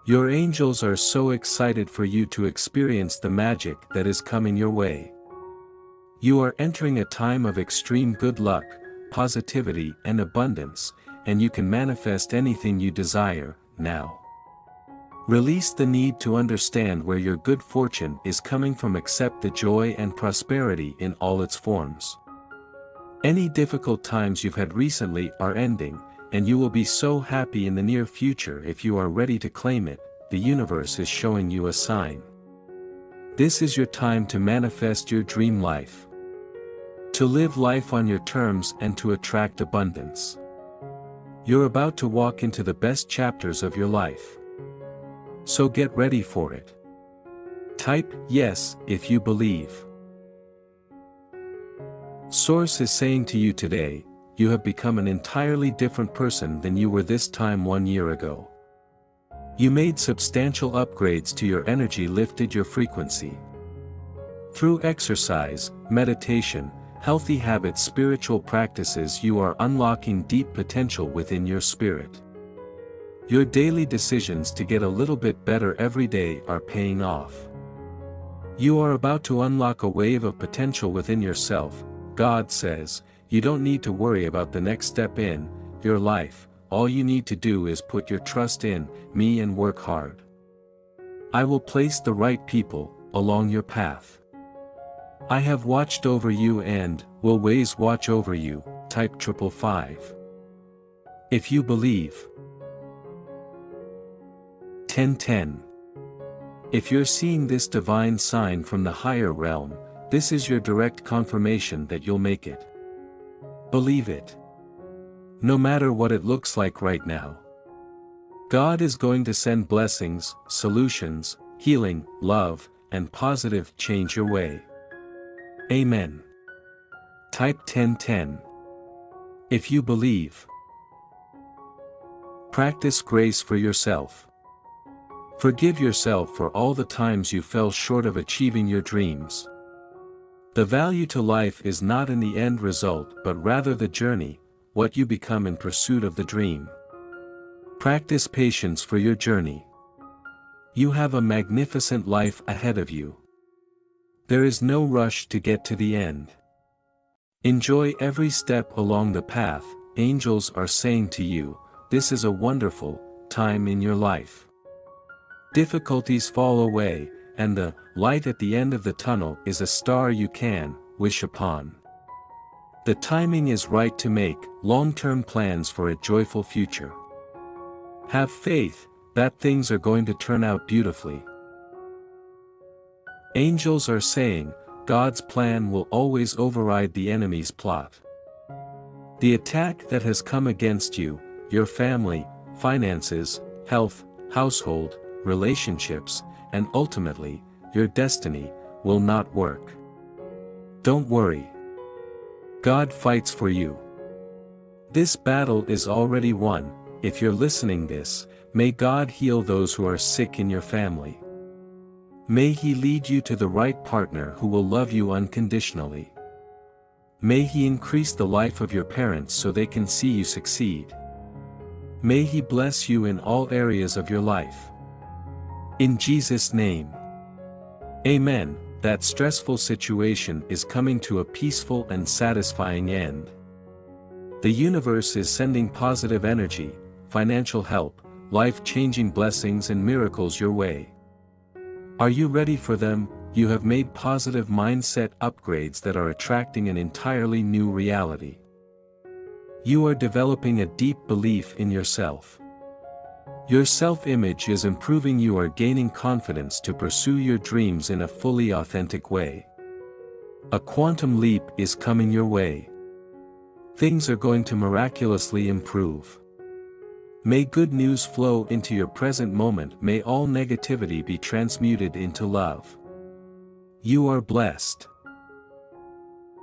Your angels are so excited for you to experience the magic that is coming your way. You are entering a time of extreme good luck, positivity and abundance, and you can manifest anything you desire, now. Release the need to understand where your good fortune is coming from. Accept the joy and prosperity in all its forms. Any difficult times you've had recently are ending, and you will be so happy in the near future if you are ready to claim it. The universe is showing you a sign. This is your time to manifest your dream life. To live life on your terms and to attract abundance. You're about to walk into the best chapters of your life. So get ready for it. Type yes if you believe. Source is saying to you today, you have become an entirely different person than you were this time 1 year ago. You made substantial upgrades to your energy, lifted your frequency. Through exercise, meditation, healthy habits, spiritual practices, you are unlocking deep potential within your spirit. Your daily decisions to get a little bit better every day are paying off. You are about to unlock a wave of potential within yourself. God says, you don't need to worry about the next step in your life. All you need to do is put your trust in me and work hard. I will place the right people along your path. I have watched over you and will always watch over you. Type 555. If you believe. 1010. If you're seeing this divine sign from the higher realm, this is your direct confirmation that you'll make it. Believe it. No matter what it looks like right now. God is going to send blessings, solutions, healing, love, and positive change your way. Amen. Type 1010. If you believe. Practice grace for yourself. Forgive yourself for all the times you fell short of achieving your dreams. The value to life is not in the end result but rather the journey, what you become in pursuit of the dream. Practice patience for your journey. You have a magnificent life ahead of you. There is no rush to get to the end. Enjoy every step along the path. Angels are saying to you, this is a wonderful time in your life. Difficulties fall away, and the light at the end of the tunnel is a star you can wish upon. The timing is right to make long-term plans for a joyful future. Have faith that things are going to turn out beautifully. Angels are saying, God's plan will always override the enemy's plot. The attack that has come against you, your family, finances, health, household, relationships, and ultimately, your destiny, will not work. Don't worry. God fights for you. This battle is already won. If you're listening this, may God heal those who are sick in your family. May He lead you to the right partner who will love you unconditionally. May He increase the life of your parents so they can see you succeed. May He bless you in all areas of your life. In Jesus' name. Amen. That stressful situation is coming to a peaceful and satisfying end. The universe is sending positive energy, financial help, life-changing blessings and miracles your way. Are you ready for them? You have made positive mindset upgrades that are attracting an entirely new reality. You are developing a deep belief in yourself. Your self-image is improving. You are gaining confidence to pursue your dreams in a fully authentic way. A quantum leap is coming your way. Things are going to miraculously improve. May good news flow into your present moment. May all negativity be transmuted into love. You are blessed.